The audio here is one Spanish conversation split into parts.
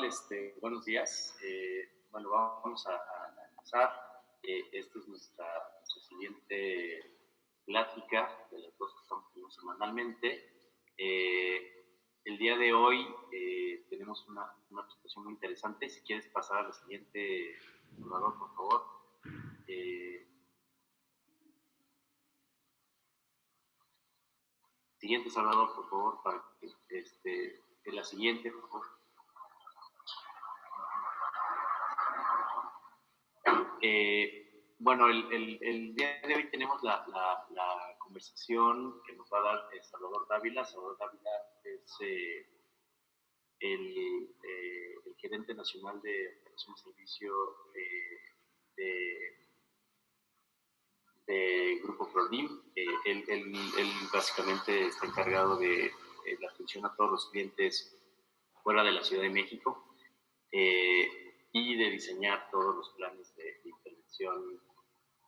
tal? Buenos días. Bueno, vamos a empezar. Esta es nuestra siguiente plática de las dos que estamos teniendo semanalmente. El día de hoy tenemos una presentación muy interesante. Si quieres pasar a la siguiente, Salvador, por favor. Siguiente, Salvador, por favor, para que la siguiente, por favor. Bueno, el día de hoy tenemos la conversación que nos va a dar Salvador Dávila. Salvador Dávila es el gerente nacional de operación y servicio de Grupo Prodim. Él básicamente está encargado de la atención a todos los clientes fuera de la Ciudad de México y de diseñar todos los planes de intervención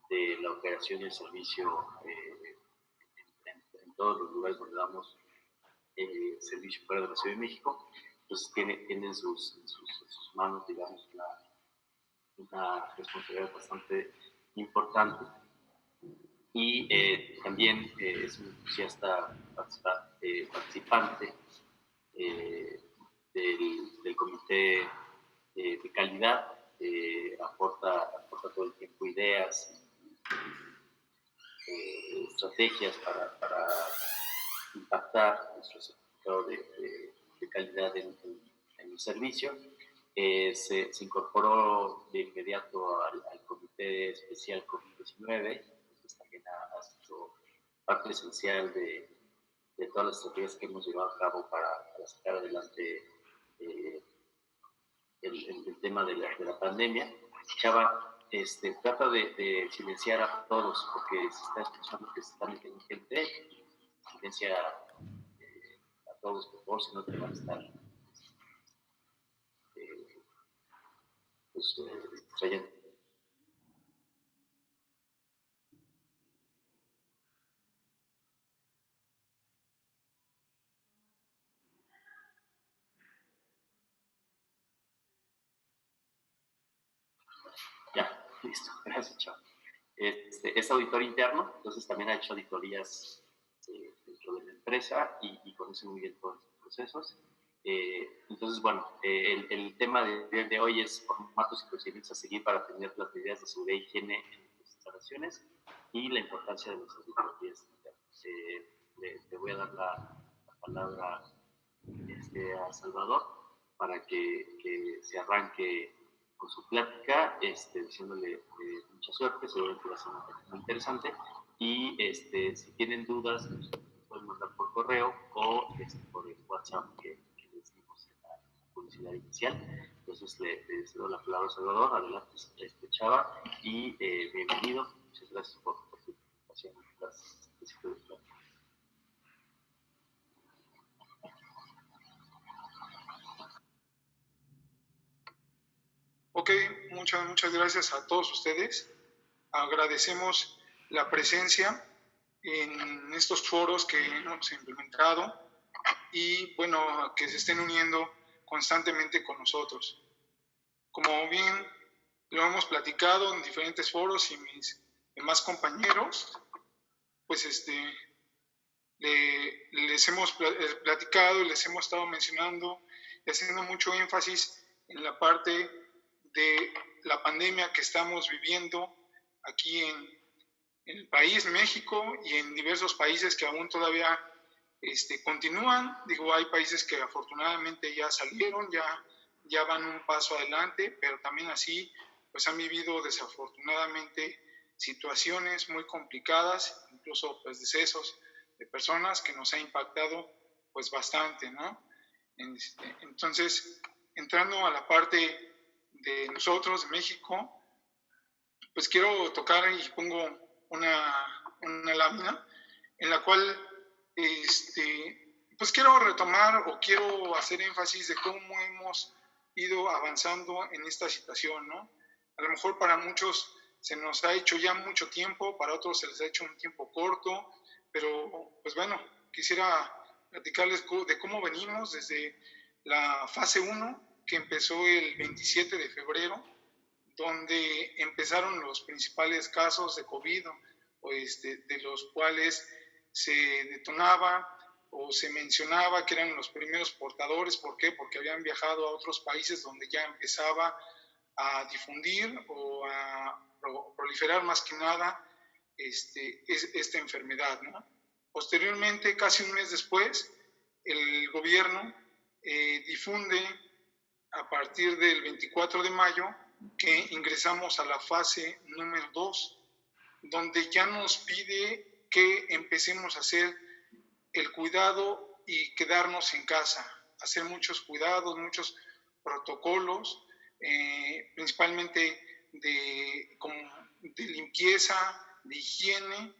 de la operación y el servicio en todos los lugares donde damos servicio fuera de la Ciudad de México. Entonces tiene en sus manos, digamos, una responsabilidad bastante importante. Y también es un entusiasta participante del comité de calidad. Aporta todo el tiempo ideas, estrategias para impactar nuestro certificado de calidad en el servicio. Se incorporó de inmediato al comité especial COVID-19, entonces también ha sido parte esencial de todas las estrategias que hemos llevado a cabo para sacar adelante el tema de la pandemia. Chava, trata de silenciar a todos, porque se está escuchando que se está metiendo gente. Silencia a todos, por favor, si no te van a estar distrayendo. Ya, listo, gracias, Chava. Es auditor interno, entonces también ha hecho auditorías dentro de la empresa y conoce muy bien todos los procesos. Entonces, bueno, el tema de hoy es formatos y procedimientos a seguir para tener las medidas de seguridad e higiene en las instalaciones y la importancia de las auditorías internas. Le voy a dar la palabra a Salvador para que se arranque con su plática, diciéndole mucha suerte, seguramente va a ser muy interesante. Y si tienen dudas, pueden mandar por correo o por el WhatsApp que les dimos en la publicidad inicial. Entonces le cedo la palabra a Salvador. Adelante, Chava, y bienvenido. Muchas gracias por tu participación. Gracias. Ok, muchas gracias a todos ustedes. Agradecemos la presencia en estos foros que hemos implementado y, bueno, que se estén uniendo constantemente con nosotros. Como bien lo hemos platicado en diferentes foros y mis demás compañeros, pues les hemos platicado y les hemos estado mencionando y haciendo mucho énfasis en la parte de la pandemia que estamos viviendo aquí en el país, México, y en diversos países que aún todavía continúan. Digo, hay países que afortunadamente ya salieron, ya van un paso adelante, pero también así pues han vivido desafortunadamente situaciones muy complicadas, incluso pues decesos de personas que nos ha impactado pues bastante, ¿no? Entonces, entrando a la parte de nosotros, de México, pues quiero tocar y pongo una lámina en la cual pues quiero retomar o quiero hacer énfasis de cómo hemos ido avanzando en esta situación, ¿no? A lo mejor para muchos se nos ha hecho ya mucho tiempo, para otros se les ha hecho un tiempo corto, pero pues bueno, quisiera platicarles de cómo venimos desde la fase 1, que empezó el 27 de febrero, donde empezaron los principales casos de COVID, de los cuales se detonaba o se mencionaba que eran los primeros portadores. ¿Por qué? Porque habían viajado a otros países donde ya empezaba a difundir o a proliferar más que nada esta enfermedad, ¿no? Posteriormente, casi un mes después, el gobierno difunde a partir del 24 de mayo que ingresamos a la fase número 2, donde ya nos pide que empecemos a hacer el cuidado y quedarnos en casa, hacer muchos cuidados, muchos protocolos, principalmente de limpieza, de higiene,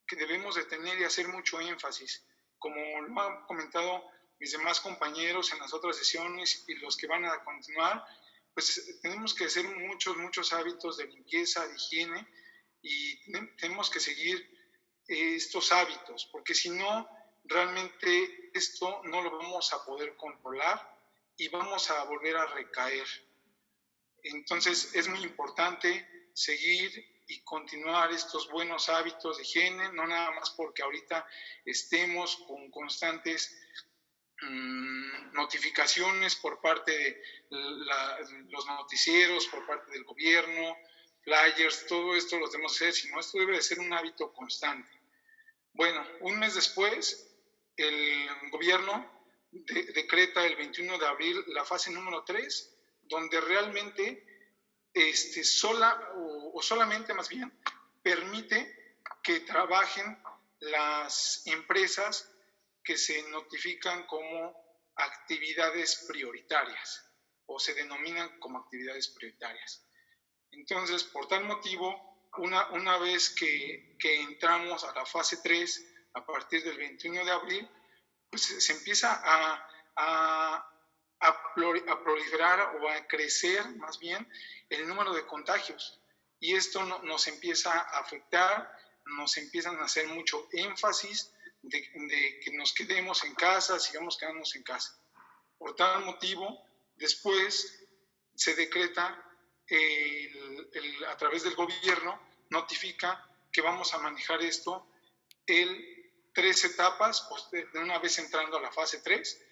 que debemos de tener y hacer mucho énfasis. Como lo han comentado mis demás compañeros en las otras sesiones y los que van a continuar, pues tenemos que hacer muchos hábitos de limpieza, de higiene, y tenemos que seguir estos hábitos, porque si no, realmente esto no lo vamos a poder controlar y vamos a volver a recaer. Entonces es muy importante seguir y continuar estos buenos hábitos de higiene, no nada más porque ahorita estemos con constantes notificaciones por parte de los noticieros, por parte del gobierno, flyers, todo esto lo debemos hacer, sino esto debe de ser un hábito constante. Bueno, un mes después, el gobierno decreta el 21 de abril la fase número 3, donde realmente solamente más bien permite que trabajen las empresas que se notifican como actividades prioritarias o se denominan como actividades prioritarias. Entonces, por tal motivo, una vez que entramos a la fase 3, a partir del 21 de abril, pues se empieza a proliferar o a crecer más bien el número de contagios. Y esto nos empieza a afectar, nos empiezan a hacer mucho énfasis de que nos quedemos en casa, sigamos quedándonos en casa. Por tal motivo, después se decreta, a través del gobierno, notifica que vamos a manejar esto en 3 etapas, pues de una vez entrando a la fase 3,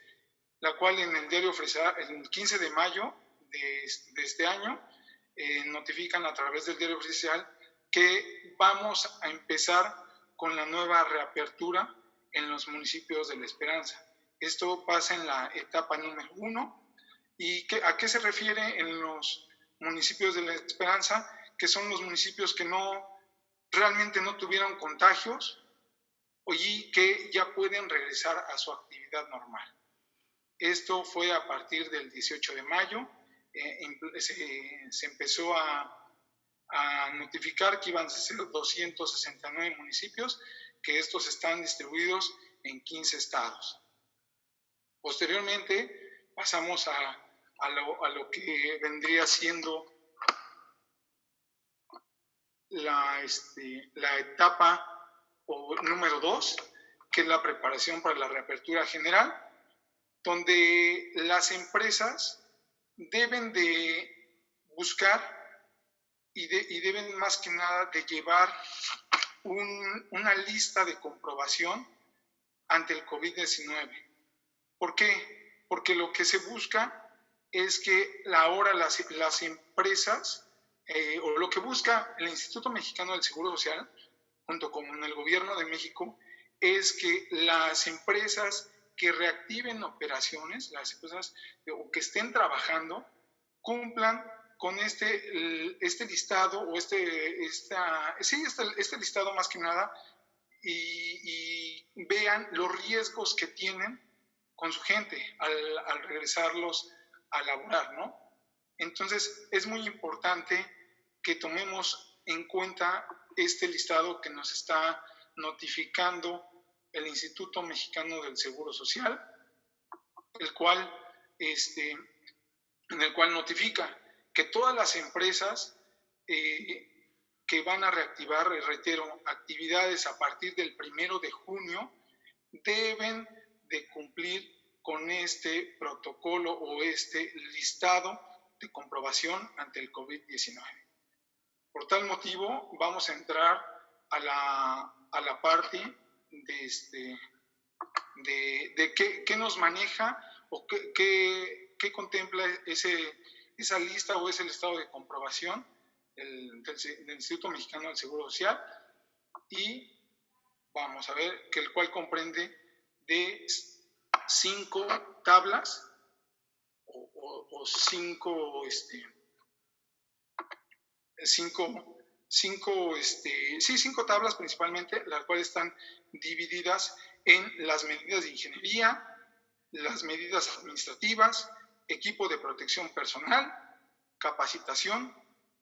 la cual en el diario oficial, el 15 de mayo de este año, notifican a través del diario oficial que vamos a empezar con la nueva reapertura en los municipios de La Esperanza. Esto pasa en la etapa número 1. ¿Y a qué se refiere en los municipios de La Esperanza? Que son los municipios que realmente no tuvieron contagios y que ya pueden regresar a su actividad normal. Esto fue a partir del 18 de mayo. Se empezó a notificar que iban a ser 269 municipios, que estos están distribuidos en 15 estados. Posteriormente pasamos a lo que vendría siendo la etapa número 2, que es la preparación para la reapertura general, donde las empresas deben de buscar y deben más que nada de llevar una lista de comprobación ante el COVID-19. ¿Por qué? Porque lo que se busca es que ahora las empresas, o lo que busca el Instituto Mexicano del Seguro Social, junto con el Gobierno de México, es que las empresas que reactiven operaciones, las empresas o que estén trabajando, cumplan con este listado o este listado más que nada, y vean los riesgos que tienen con su gente al regresarlos a laborar, ¿no? Entonces es muy importante que tomemos en cuenta este listado que nos está notificando el Instituto Mexicano del Seguro Social, en el cual notifica que todas las empresas que van a reactivar, reitero, actividades a partir del 1 de junio, deben de cumplir con este protocolo o este listado de comprobación ante el COVID-19. Por tal motivo, vamos a entrar a la parte de qué nos maneja o qué contempla esa lista o ese listado de comprobación del Instituto Mexicano del Seguro Social, y vamos a ver que el cual comprende de 5 tablas o 5 tablas principalmente, las cuales están divididas en las medidas de ingeniería, las medidas administrativas, equipo de protección personal, capacitación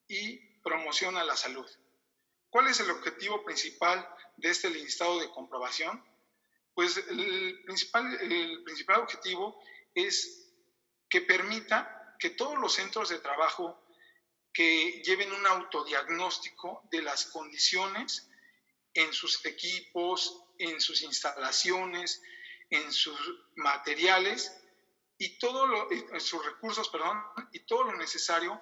y promoción a la salud. ¿Cuál es el objetivo principal de este listado de comprobación? Pues el principal objetivo es que permita que todos los centros de trabajo que lleven un autodiagnóstico de las condiciones en sus equipos, en sus instalaciones, en sus materiales y en sus recursos, y todo lo necesario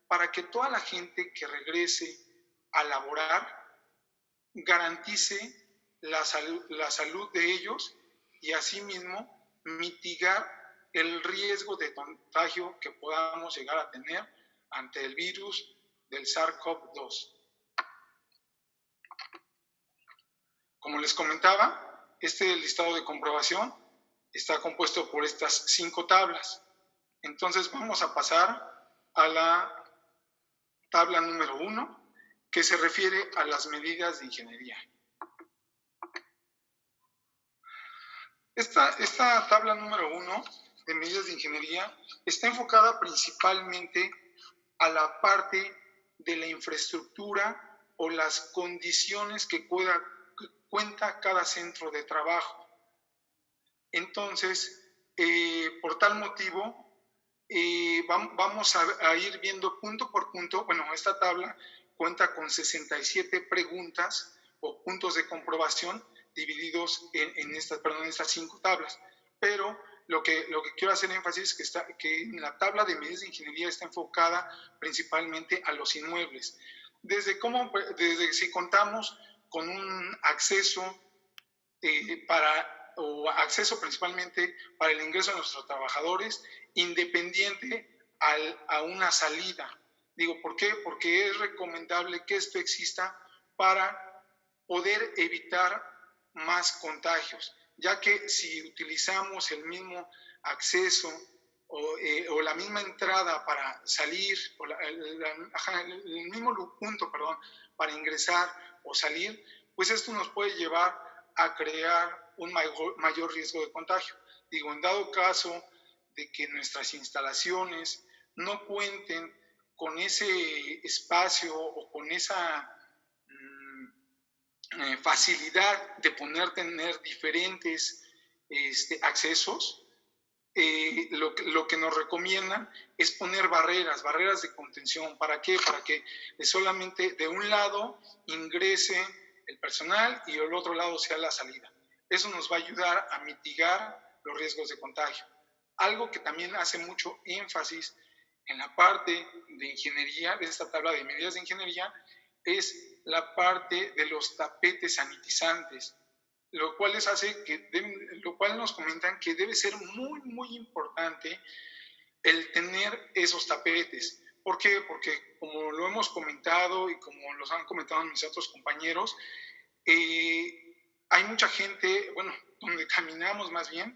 para que toda la gente que regrese a laborar garantice la salud de ellos y asimismo mitigar el riesgo de contagio que podamos llegar a tener ante el virus del SARS-CoV-2. Como les comentaba, este listado de comprobación está compuesto por estas 5 tablas. Entonces vamos a pasar a la tabla número 1, que se refiere a las medidas de ingeniería. Esta tabla número 1 de medidas de ingeniería está enfocada principalmente a la parte de la infraestructura o las condiciones que cuenta cada centro de trabajo. Entonces, por tal motivo, vamos a ir viendo punto por punto. Bueno, esta tabla cuenta con 67 preguntas o puntos de comprobación divididos en estas 5 tablas, pero lo que quiero hacer énfasis es que en la tabla de medidas de ingeniería está enfocada principalmente a los inmuebles. Desde si contamos con un acceso acceso principalmente para el ingreso de nuestros trabajadores, independiente a una salida. Digo, ¿por qué? Porque es recomendable que esto exista para poder evitar más contagios, ya que si utilizamos el mismo acceso o la misma entrada para salir, o el mismo punto, para ingresar o salir, pues esto nos puede llevar a crear un mayor riesgo de contagio. Digo, en dado caso de que nuestras instalaciones no cuenten con ese espacio o con esa facilidad de tener diferentes accesos, lo que nos recomiendan es poner barreras de contención. ¿Para qué? Para que solamente de un lado ingrese el personal y el otro lado sea la salida. Eso nos va a ayudar a mitigar los riesgos de contagio. Algo que también hace mucho énfasis en la parte de ingeniería, de esta tabla de medidas de ingeniería, es la parte de los tapetes sanitizantes, lo cual nos comentan que debe ser muy, muy importante el tener esos tapetes. ¿Por qué? Porque como lo hemos comentado y como los han comentado mis otros compañeros, hay mucha gente, donde caminamos más bien,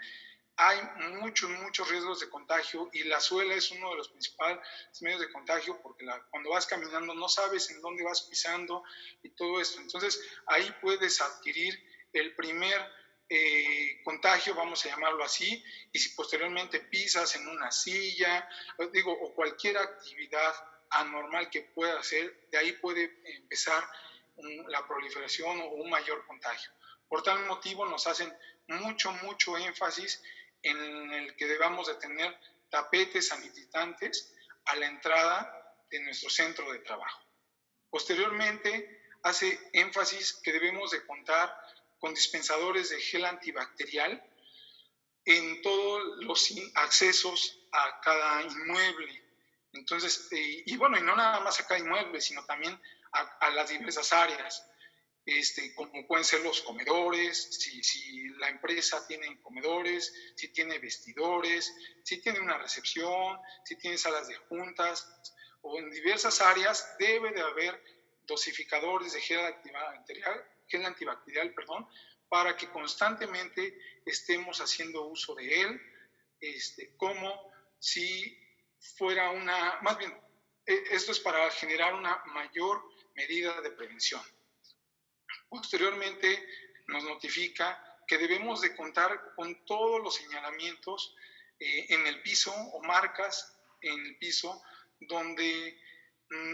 hay muchos riesgos de contagio y la suela es uno de los principales medios de contagio porque cuando vas caminando no sabes en dónde vas pisando y todo esto. Entonces ahí puedes adquirir el primer contagio, vamos a llamarlo así, y si posteriormente pisas en una silla, o cualquier actividad anormal que pueda hacer, de ahí puede empezar la proliferación o un mayor contagio. Por tal motivo nos hacen mucho énfasis en el que debamos de tener tapetes sanitizantes a la entrada de nuestro centro de trabajo. Posteriormente, hace énfasis que debemos de contar con dispensadores de gel antibacterial en todos los accesos a cada inmueble. Entonces, y bueno, y no nada más a cada inmueble, sino también a las diversas áreas, como pueden ser los comedores, si la empresa tiene comedores, si tiene vestidores, si tiene una recepción, si tiene salas de juntas, o en diversas áreas debe de haber dosificadores de gel antibacterial, para que constantemente estemos haciendo uso de él, como si fuera más bien, esto es para generar una mayor medida de prevención. Posteriormente nos notifica que debemos de contar con todos los señalamientos en el piso o marcas en el piso donde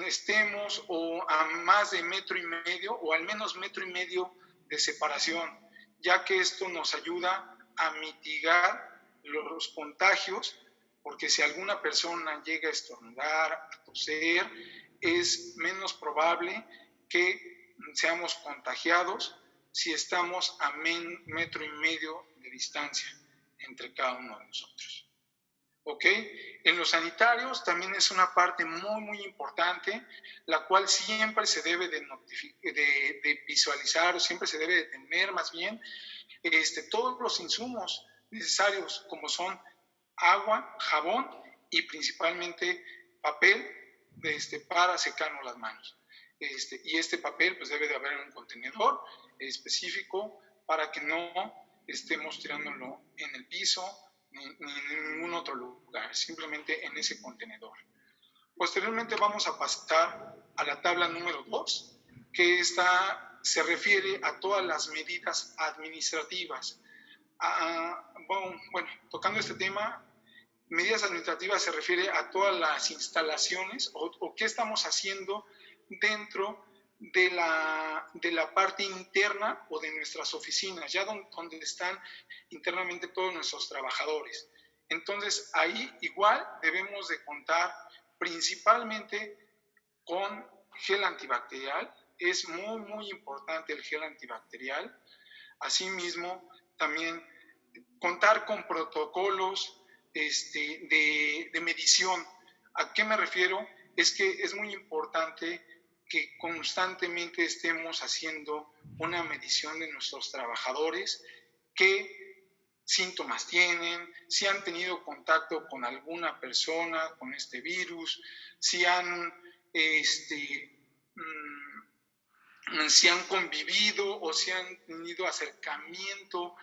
estemos o a más de 1,5 metros o al menos 1,5 metros de separación, ya que esto nos ayuda a mitigar los contagios, porque si alguna persona llega a estornudar, a toser, es menos probable que seamos contagiados si estamos a 1,5 metros de distancia entre cada uno de nosotros. ¿Ok? En los sanitarios también es una parte muy, muy importante, la cual siempre se debe de visualizar, o siempre se debe de tener más bien, todos los insumos necesarios, como son agua, jabón y principalmente papel para secarnos las manos. Y este papel pues debe de haber un contenedor específico para que no estemos tirándolo en el piso ni en ningún otro lugar, simplemente en ese contenedor. Posteriormente vamos a pasar a la tabla número 2, que esta se refiere a todas las medidas administrativas. Bueno, tocando este tema, medidas administrativas se refiere a todas las instalaciones o qué estamos haciendo dentro de la parte interna o de nuestras oficinas, ya donde están internamente todos nuestros trabajadores. Entonces, ahí igual debemos de contar principalmente con gel antibacterial. Es muy, muy importante el gel antibacterial. Asimismo, también contar con protocolos de medición. ¿A qué me refiero? Es que es muy importante que constantemente estemos haciendo una medición de nuestros trabajadores, qué síntomas tienen, si han tenido contacto con alguna persona con este virus, si han convivido o si han tenido acercamiento,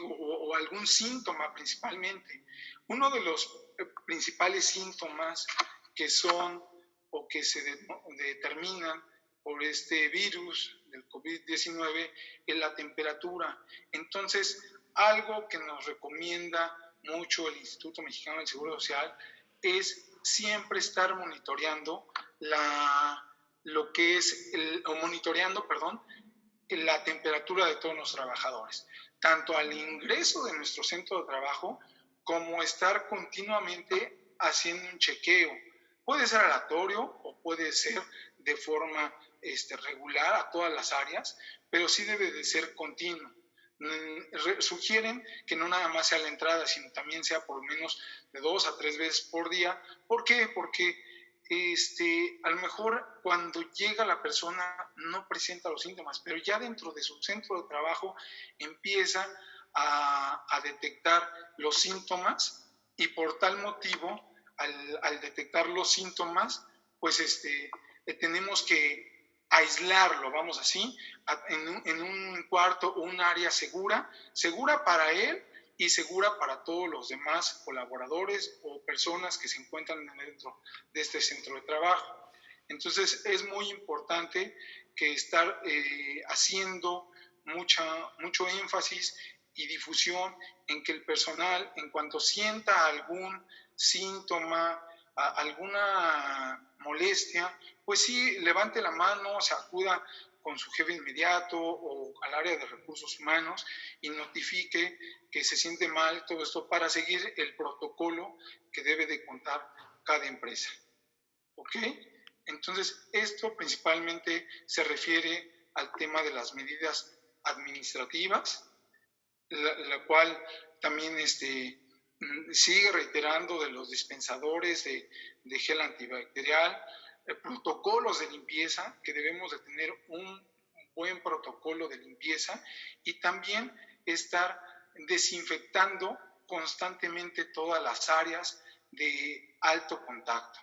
o algún síntoma principalmente. Uno de los principales síntomas que son o que se determinan por este virus del COVID-19 es la temperatura. Entonces, algo que nos recomienda mucho el Instituto Mexicano del Seguro Social es siempre estar monitoreando la temperatura de todos los trabajadores, tanto al ingreso de nuestro centro de trabajo como estar continuamente haciendo un chequeo. Puede ser aleatorio o puede ser de forma regular a todas las áreas, pero sí debe de ser continuo. Sugieren que no nada más sea la entrada, sino también sea por lo menos de 2 a 3 veces por día. ¿Por qué? Porque a lo mejor cuando llega la persona no presenta los síntomas, pero ya dentro de su centro de trabajo empieza a detectar los síntomas y por tal motivo, al detectar los síntomas, pues tenemos que aislarlo, vamos así, en un cuarto o un área segura para él y segura para todos los demás colaboradores o personas que se encuentran dentro de este centro de trabajo. Entonces es muy importante que estar haciendo mucho énfasis y difusión en que el personal, en cuanto sienta algún síntoma, alguna molestia, pues sí, levante la mano, se acuda con su jefe inmediato o al área de recursos humanos y notifique que se siente mal, todo esto para seguir el protocolo que debe de contar cada empresa. ¿Ok? Entonces, esto principalmente se refiere al tema de las medidas administrativas, la cual también sigue reiterando de los dispensadores de gel antibacterial, protocolos de limpieza, que debemos de tener un buen protocolo de limpieza y también estar desinfectando constantemente todas las áreas de alto contacto.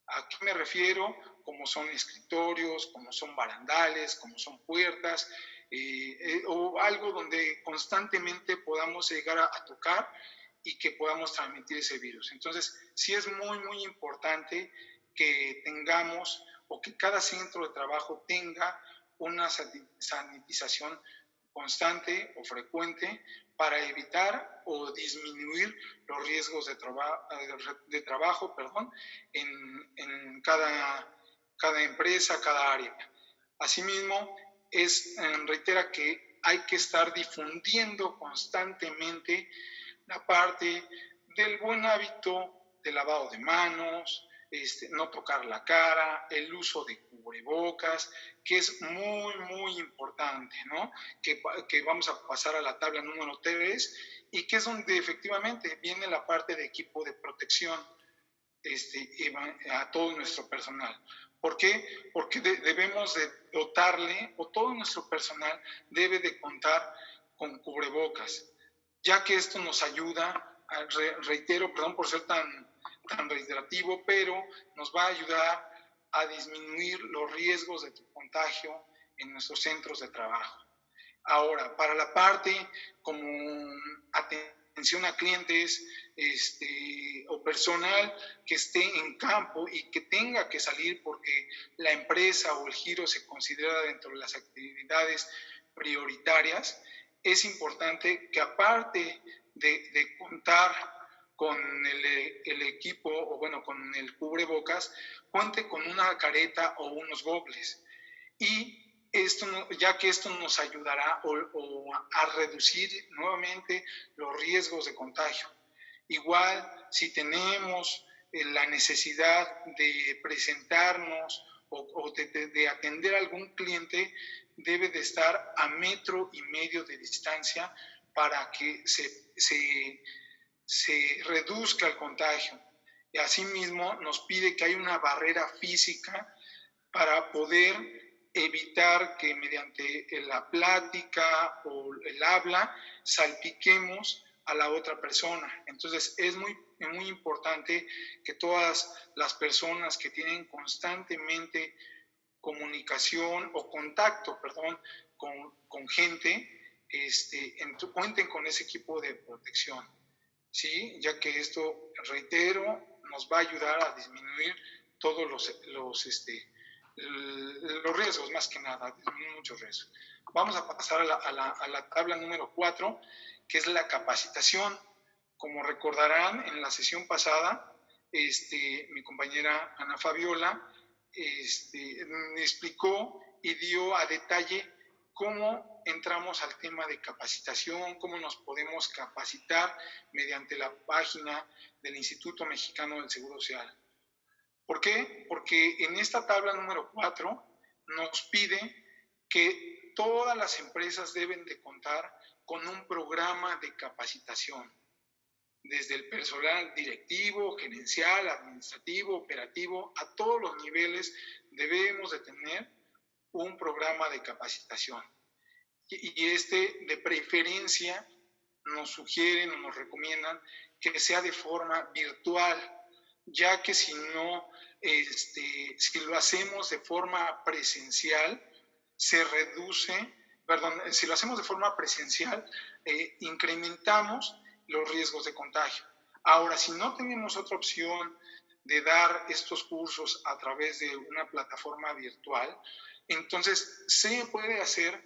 ¿A qué me refiero? Como son escritorios, como son barandales, como son puertas, o algo donde constantemente podamos llegar a tocar y que podamos transmitir ese virus. Entonces, sí es muy, muy importante que tengamos o que cada centro de trabajo tenga una sanitización constante o frecuente para evitar o disminuir los riesgos de trabajo en cada empresa, cada área. Asimismo, reitera que hay que estar difundiendo constantemente la parte del buen hábito de lavado de manos, no tocar la cara, el uso de cubrebocas, que es muy, muy importante, ¿no? Que vamos a pasar a la tabla número 3 y que es donde efectivamente viene la parte de equipo de protección a todo nuestro personal. ¿Por qué? Porque debemos de dotarle, o todo nuestro personal debe de contar con cubrebocas, ya que esto nos ayuda, reitero, perdón por ser tan reiterativo, pero nos va a ayudar a disminuir los riesgos de contagio en nuestros centros de trabajo. Ahora, para la parte como atención a clientes o personal que esté en campo y que tenga que salir porque la empresa o el giro se considera dentro de las actividades prioritarias, es importante que aparte de contar con el equipo o bueno, con el cubrebocas, cuente con una careta o unos gogles. Y ya que esto nos ayudará a reducir nuevamente los riesgos de contagio. Igual, si tenemos la necesidad de presentarnos o de atender a algún cliente, debe de estar a 1,5 metros de distancia para que se reduzca el contagio. Y asimismo, nos pide que haya una barrera física para poder evitar que mediante la plática o el habla salpiquemos a la otra persona. Entonces es muy, muy importante que todas las personas que tienen constantemente comunicación o contacto, con gente, cuenten con ese equipo de protección, ¿sí? Ya que esto, reitero, nos va a ayudar a disminuir todos los riesgos, más que nada, muchos riesgos. Vamos a pasar a la tabla número 4, que es la capacitación. Como recordarán, en la sesión pasada, mi compañera Ana Fabiola me explicó y dio a detalle cómo entramos al tema de capacitación, cómo nos podemos capacitar mediante la página del Instituto Mexicano del Seguro Social. ¿Por qué? Porque en esta tabla número 4 nos pide que todas las empresas deben de contar con un programa de capacitación, desde el personal directivo, gerencial, administrativo, operativo, a todos los niveles debemos de tener un programa de capacitación. Y de preferencia nos sugieren o nos recomiendan que sea de forma virtual, ya que si no, si lo hacemos de forma presencial, si lo hacemos de forma presencial, incrementamos los riesgos de contagio. Ahora, si no tenemos otra opción de dar estos cursos a través de una plataforma virtual, entonces se puede hacer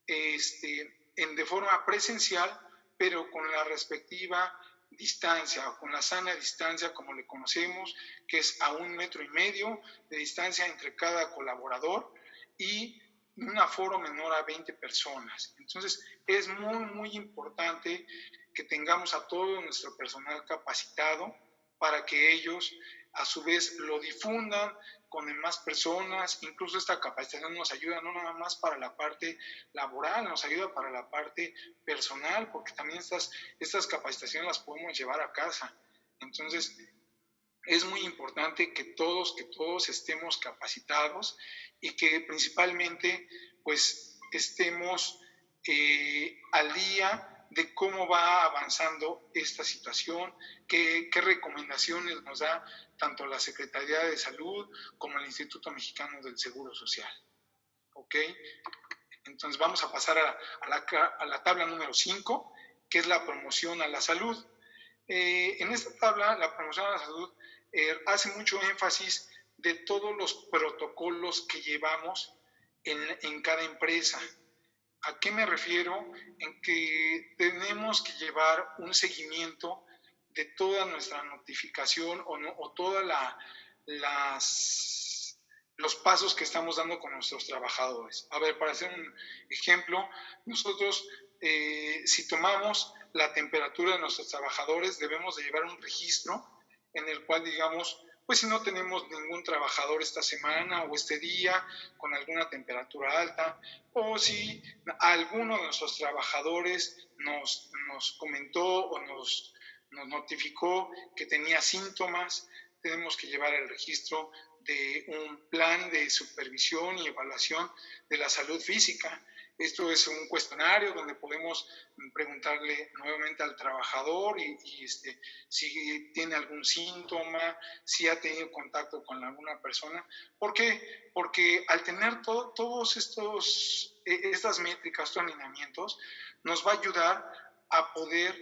de forma presencial, pero con la respectiva distancia o con la sana distancia, como le conocemos, que es a 1,5 metros de distancia entre cada colaborador y un aforo menor a 20 personas. Entonces, es muy, muy importante que tengamos a todo nuestro personal capacitado para que ellos a su vez lo difundan con demás personas. Incluso esta capacitación nos ayuda no nada más para la parte laboral, nos ayuda para la parte personal, porque también estas capacitaciones las podemos llevar a casa. Entonces, es muy importante que todos estemos capacitados y que principalmente pues estemos al día de cómo va avanzando esta situación, qué recomendaciones nos da tanto la Secretaría de Salud como el Instituto Mexicano del Seguro Social. ¿Ok? Entonces vamos a pasar a la tabla número 5, que es la promoción a la salud. En esta tabla, la promoción a la salud hace mucho énfasis de todos los protocolos que llevamos en cada empresa. ¿A qué me refiero? En que tenemos que llevar un seguimiento de toda nuestra notificación o todas los pasos que estamos dando con nuestros trabajadores. A ver, para hacer un ejemplo, nosotros si tomamos la temperatura de nuestros trabajadores, debemos de llevar un registro en el cual digamos, pues si no tenemos ningún trabajador esta semana o este día con alguna temperatura alta, o si alguno de nuestros trabajadores nos comentó o nos notificó que tenía síntomas, tenemos que llevar el registro de un plan de supervisión y evaluación de la salud física. Esto es un cuestionario donde podemos preguntarle nuevamente al trabajador si tiene algún síntoma, si ha tenido contacto con alguna persona. ¿Por qué? Porque al tener todos estas métricas, estos alineamientos, nos va a ayudar a poder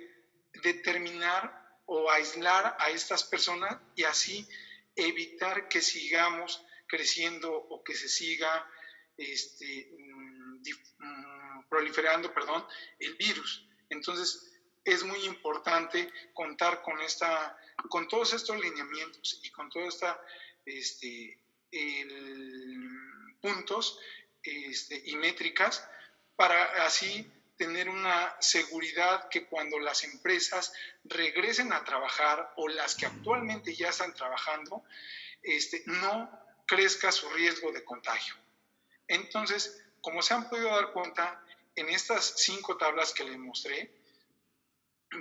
determinar o aislar a estas personas y así evitar que sigamos creciendo o que se siga proliferando, el virus. Entonces, es muy importante contar con todos estos lineamientos y con todos estos puntos y métricas para así tener una seguridad que cuando las empresas regresen a trabajar o las que actualmente ya están trabajando, no crezca su riesgo de contagio. Entonces, como se han podido dar cuenta, en estas 5 tablas que les mostré,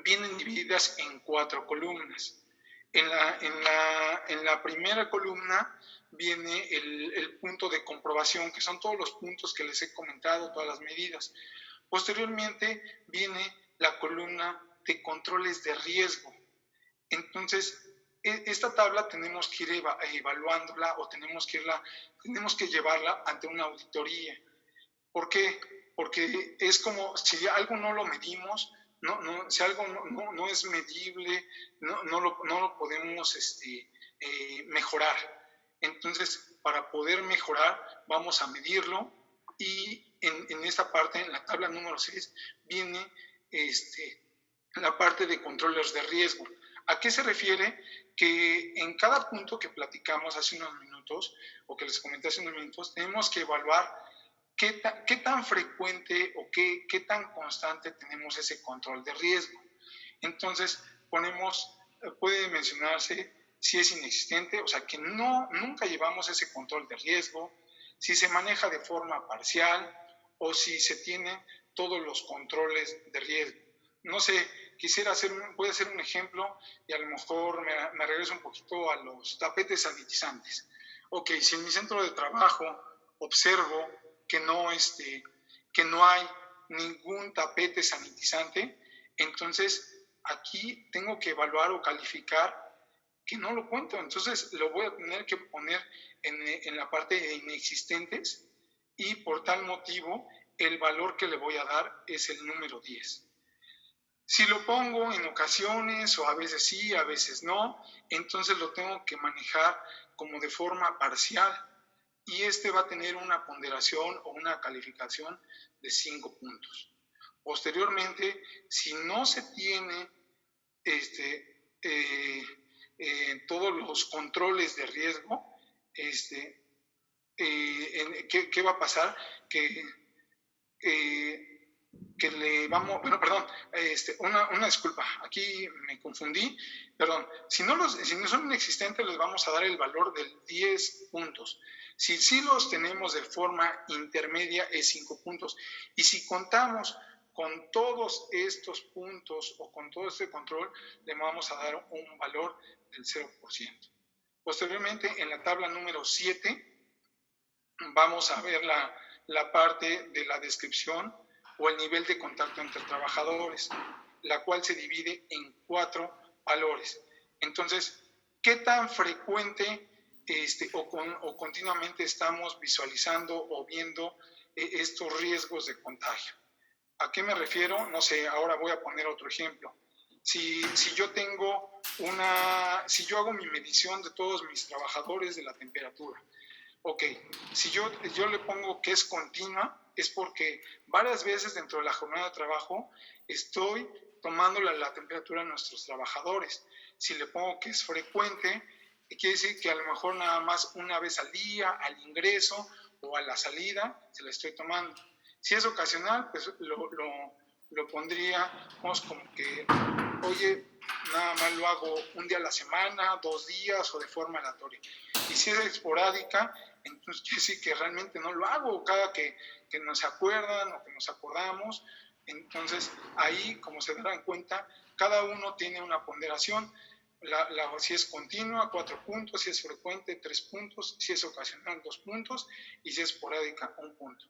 vienen divididas en 4 columnas. En la primera columna viene el punto de comprobación, que son todos los puntos que les he comentado, todas las medidas. Posteriormente viene la columna de controles de riesgo. Entonces, esta tabla tenemos que ir evaluándola o tenemos que llevarla ante una auditoría. ¿Por qué? Porque es como si algo no lo medimos, si algo no es medible, no lo podemos mejorar. Entonces, para poder mejorar, vamos a medirlo y en esta parte, en la tabla número 6, viene la parte de controles de riesgo. ¿A qué se refiere? Que en cada punto que platicamos hace unos minutos, o que les comenté hace unos minutos, tenemos que evaluar qué tan frecuente o qué tan constante tenemos ese control de riesgo. Entonces, puede mencionarse si es inexistente, o sea, que nunca llevamos ese control de riesgo, si se maneja de forma parcial o si se tienen todos los controles de riesgo. No sé, puede hacer un ejemplo y a lo mejor me regreso un poquito a los tapetes sanitizantes. Ok, si en mi centro de trabajo observo que no hay ningún tapete sanitizante, entonces aquí tengo que evaluar o calificar que no lo cuento. Entonces lo voy a tener que poner en la parte de inexistentes y por tal motivo el valor que le voy a dar es el número 10. Si lo pongo en ocasiones o a veces sí, a veces no, entonces lo tengo que manejar como de forma parcial y va a tener una ponderación o una calificación de 5 puntos. Posteriormente, si no se tiene todos los controles de riesgo, ¿qué va a pasar? Que que le vamos, bueno, perdón, una disculpa, aquí me confundí, perdón, si no son inexistentes les vamos a dar el valor de 10 puntos. Si sí los tenemos de forma intermedia es 5 puntos. Y si contamos con todos estos puntos o con todo este control, le vamos a dar un valor del 0%. Posteriormente, en la tabla número 7, vamos a ver la parte de la descripción o el nivel de contacto entre trabajadores, la cual se divide en 4 valores. Entonces, ¿qué tan frecuente o continuamente estamos visualizando o viendo estos riesgos de contagio? ¿A qué me refiero? No sé, ahora voy a poner otro ejemplo. Si yo hago mi medición de todos mis trabajadores de la temperatura, ok, si yo le pongo que es continua, es porque varias veces dentro de la jornada de trabajo estoy tomando la temperatura de nuestros trabajadores. Si le pongo que es frecuente, quiere decir que a lo mejor nada más una vez al día, al ingreso o a la salida, se la estoy tomando. Si es ocasional, pues lo pondríamos como que, oye, nada más lo hago un día a la semana, 2 días o de forma aleatoria. Y si es esporádica, entonces quiere decir que realmente no lo hago cada que nos acuerdan o que nos acordamos. Entonces ahí, como se darán cuenta, cada uno tiene una ponderación. Si es continua, 4 puntos, si es frecuente, 3 puntos, si es ocasional, 2 puntos, y si es esporádica, 1 punto.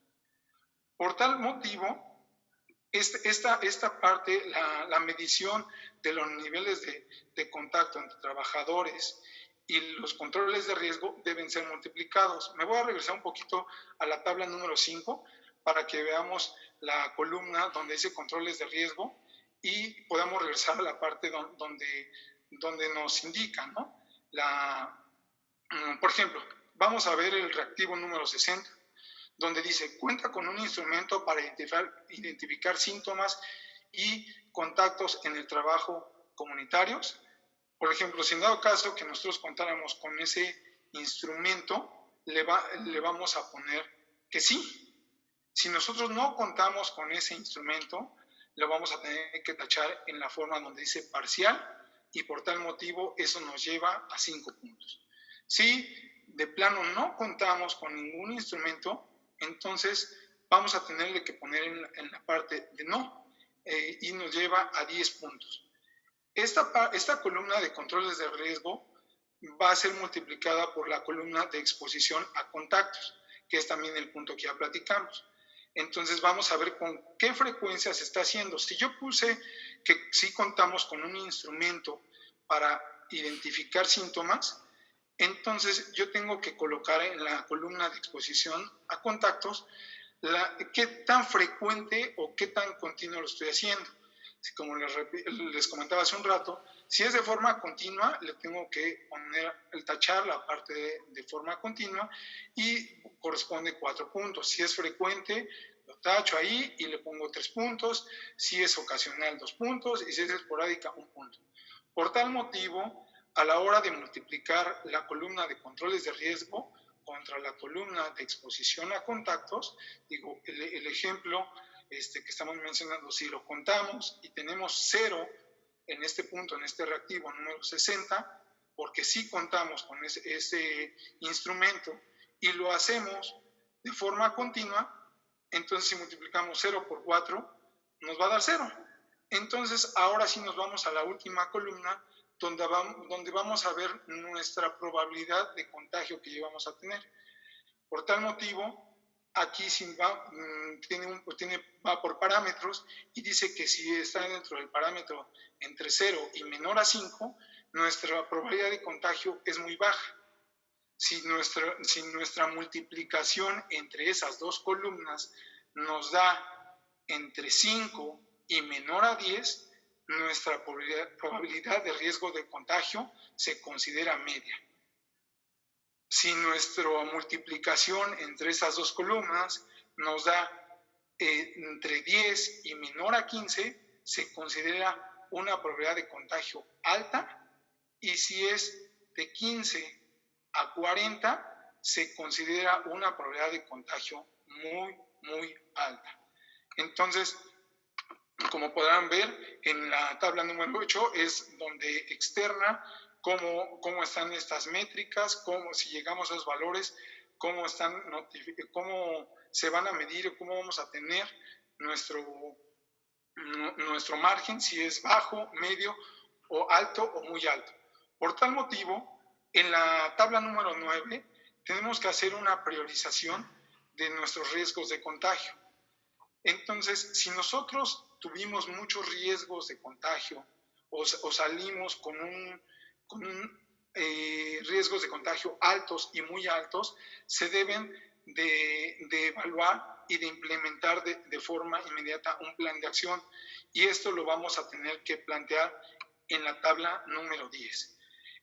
Por tal motivo, esta parte, la medición de los niveles de contacto entre trabajadores y los controles de riesgo deben ser multiplicados. Me voy a regresar un poquito a la tabla número 5 para que veamos la columna donde dice controles de riesgo y podamos regresar a la parte donde nos indica, ¿no? Por ejemplo, vamos a ver el reactivo número 60, donde dice, cuenta con un instrumento para identificar síntomas y contactos en el trabajo comunitarios. Por ejemplo, si en dado caso que nosotros contáramos con ese instrumento, le vamos a poner que sí. Si nosotros no contamos con ese instrumento, lo vamos a tener que tachar en la forma donde dice parcial y por tal motivo eso nos lleva a 5 puntos. Si de plano no contamos con ningún instrumento, entonces vamos a tenerle que poner en la parte de no y nos lleva a 10 puntos. Esta columna de controles de riesgo va a ser multiplicada por la columna de exposición a contactos, que es también el punto que ya platicamos. Entonces vamos a ver con qué frecuencia se está haciendo. Si yo puse que sí contamos con un instrumento para identificar síntomas, entonces yo tengo que colocar en la columna de exposición a contactos qué tan frecuente o qué tan continuo lo estoy haciendo. Como les comentaba hace un rato, si es de forma continua, le tengo que poner el tachar la parte de forma continua y corresponde 4 puntos. Si es frecuente, lo tacho ahí y le pongo 3 puntos. Si es ocasional, 2 puntos. Y si es esporádica, 1 punto. Por tal motivo, a la hora de multiplicar la columna de controles de riesgo contra la columna de exposición a contactos, digo, el ejemplo que estamos mencionando, si lo contamos y tenemos 0 en este punto, en este reactivo número 60, porque sí contamos con ese instrumento y lo hacemos de forma continua, entonces si multiplicamos 0 por 4, nos va a dar 0. Entonces ahora sí nos vamos a la última columna, donde vamos a ver nuestra probabilidad de contagio que llevamos a tener. Por tal motivo, aquí va por parámetros y dice que si está dentro del parámetro entre 0 y menor a 5, nuestra probabilidad de contagio es muy baja. Si nuestra multiplicación entre esas dos columnas nos da entre 5 y menor a 10, nuestra probabilidad de riesgo de contagio se considera media. Si nuestra multiplicación entre esas dos columnas nos da entre 10 y menor a 15, se considera una probabilidad de contagio alta, y si es de 15 a 40, se considera una probabilidad de contagio muy, muy alta. Entonces, Como podrán ver, en la tabla número 8 es donde externa cómo están estas métricas, si llegamos a esos valores, cómo se van a medir, cómo vamos a tener nuestro margen, si es bajo, medio o alto o muy alto. Por tal motivo, en la tabla número 9 tenemos que hacer una priorización de nuestros riesgos de contagio. Entonces, si nosotros tuvimos muchos riesgos de contagio o salimos con riesgos de contagio altos y muy altos, se deben de evaluar y de implementar de forma inmediata un plan de acción. Y esto lo vamos a tener que plantear en la tabla número 10.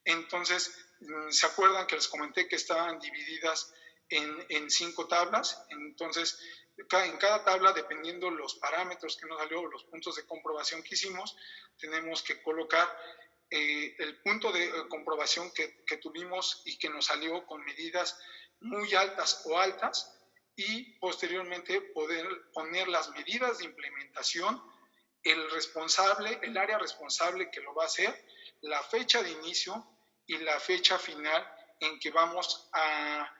Entonces, ¿se acuerdan que les comenté que estaban divididas en 5 tablas? Entonces, en cada tabla, dependiendo los parámetros que nos salió, los puntos de comprobación que hicimos, tenemos que colocar el punto de comprobación que tuvimos y que nos salió con medidas muy altas o altas, y posteriormente poder poner las medidas de implementación, el área responsable que lo va a hacer, la fecha de inicio y la fecha final en que vamos a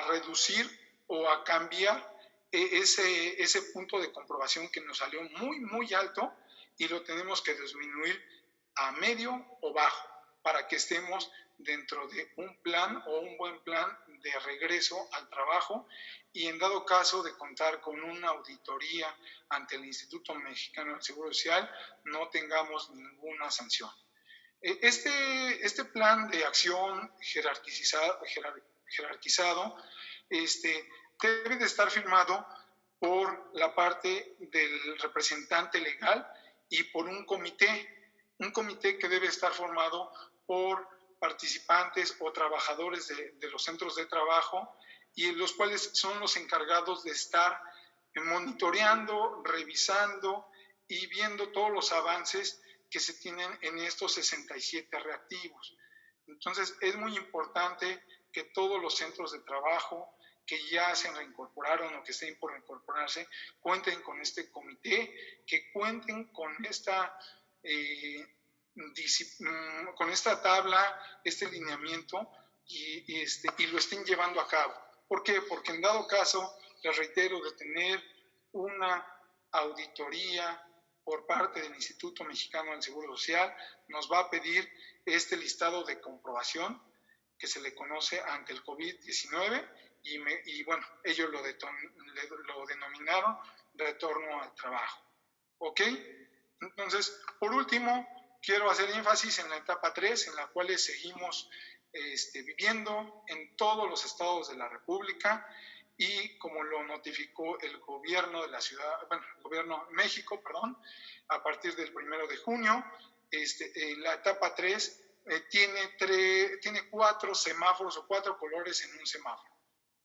reducir o a cambiar ese punto de comprobación que nos salió muy, muy alto, y lo tenemos que disminuir a medio o bajo para que estemos dentro de un plan o un buen plan de regreso al trabajo, y en dado caso de contar con una auditoría ante el Instituto Mexicano del Seguro Social, no tengamos ninguna sanción. Este plan de acción jerarquizado debe de estar firmado por la parte del representante legal y por un comité que debe estar formado por participantes o trabajadores de los centros de trabajo, y los cuales son los encargados de estar monitoreando, revisando y viendo todos los avances que se tienen en estos 67 reactivos. Entonces, es muy importante que todos los centros de trabajo que ya se reincorporaron o que estén por reincorporarse cuenten con este comité, que cuenten con esta tabla, este lineamiento, y lo estén llevando a cabo. ¿Por qué? Porque en dado caso, les reitero, de tener una auditoría por parte del Instituto Mexicano del Seguro Social, nos va a pedir este listado de comprobación que se le conoce ante el COVID-19, y bueno, ellos lo denominaron retorno al trabajo. ¿Ok? Entonces, por último, quiero hacer énfasis en la etapa 3, en la cual seguimos viviendo en todos los estados de la República, y como lo notificó el gobierno de la ciudad, bueno, el gobierno de México, perdón, a partir del 1 de junio, la etapa 3 tiene 4 semáforos o 4 colores en un semáforo.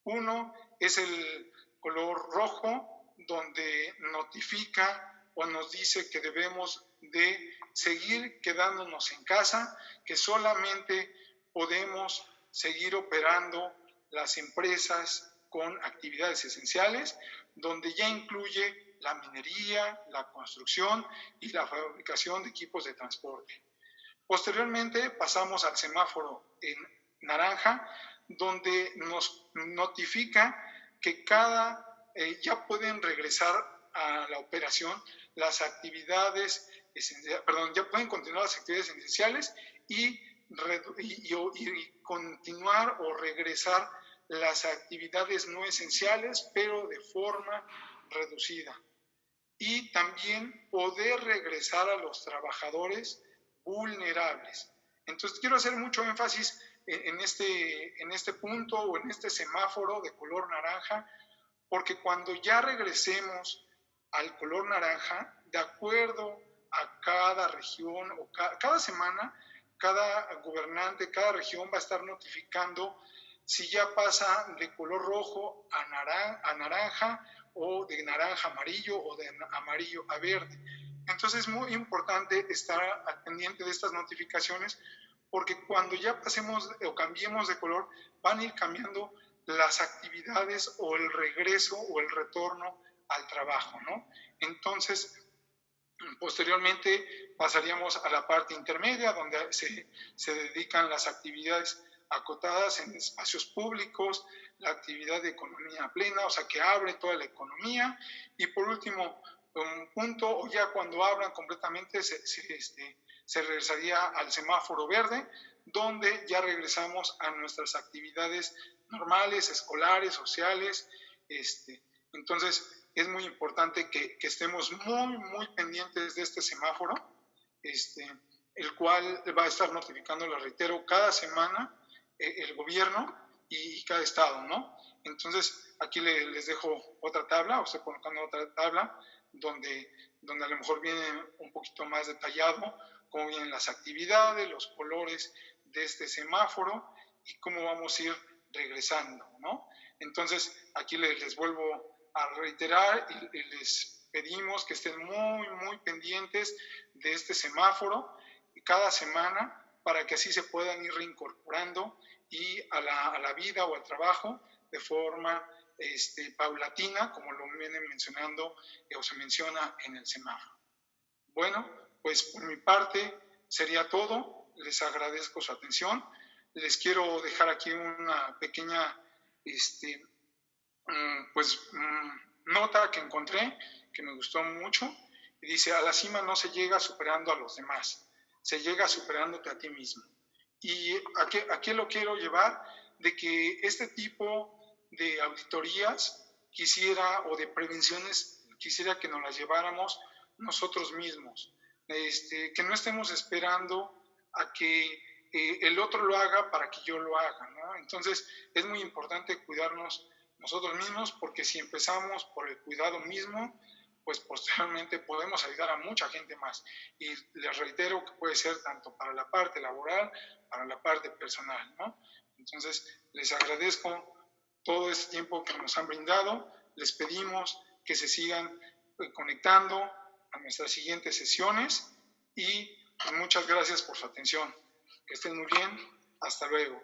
Uno es el color rojo, donde notifica o nos dice que debemos de seguir quedándonos en casa, que solamente podemos seguir operando las empresas con actividades esenciales, donde ya incluye la minería, la construcción y la fabricación de equipos de transporte. Posteriormente pasamos al semáforo en naranja, donde nos notifica que ya pueden regresar a la operación las actividades ya pueden continuar las actividades esenciales y continuar o regresar las actividades no esenciales, pero de forma reducida. Y también poder regresar a los trabajadores vulnerables. Entonces, quiero hacer mucho énfasis en este punto o en este semáforo de color naranja, porque cuando ya regresemos al color naranja, de acuerdo a cada región o cada semana, cada gobernante, cada región va a estar notificando si ya pasa de color rojo a naranja, o de naranja a amarillo, o de amarillo a verde. Entonces es muy importante estar al pendiente de estas notificaciones, porque cuando ya pasemos o cambiemos de color, van a ir cambiando las actividades o el regreso o el retorno al trabajo, ¿no? Entonces, Posteriormente pasaríamos a la parte intermedia, donde se dedican las actividades acotadas en espacios públicos, la actividad de economía plena, o sea, que abre toda la economía. Y por último, un punto, o ya cuando abran completamente, se regresaría al semáforo verde, donde ya regresamos a nuestras actividades normales, escolares, sociales. Entonces, es muy importante que estemos muy pendientes de este semáforo, el cual va a estar notificando, lo reitero, cada semana el gobierno y cada estado, ¿no? Entonces, aquí les dejo otra tabla, o estoy colocando otra tabla, donde a lo mejor viene un poquito más detallado cómo vienen las actividades, los colores de este semáforo y cómo vamos a ir regresando, ¿no? Entonces, aquí les vuelvo a reiterar y les pedimos que estén muy pendientes de este semáforo cada semana para que así se puedan ir reincorporando y a la vida o al trabajo de forma paulatina, como lo vienen mencionando o se menciona en el semáforo. Bueno, pues por mi parte sería todo. Les agradezco su atención. Les quiero dejar aquí una pequeña nota que encontré que me gustó mucho y dice: a la cima no se llega superando a los demás, se llega superándote a ti mismo. Y aquí lo quiero llevar de que este tipo de auditorías o de prevenciones quisiera que nos las lleváramos nosotros mismos, que no estemos esperando a que el otro lo haga para que yo lo haga, ¿no? Entonces es muy importante cuidarnos nosotros mismos, porque si empezamos por el cuidado mismo, pues posteriormente podemos ayudar a mucha gente más. Y les reitero que puede ser tanto para la parte laboral, para la parte personal, ¿no? Entonces, les agradezco todo este tiempo que nos han brindado. Les pedimos que se sigan conectando a nuestras siguientes sesiones y muchas gracias por su atención. Que estén muy bien. Hasta luego.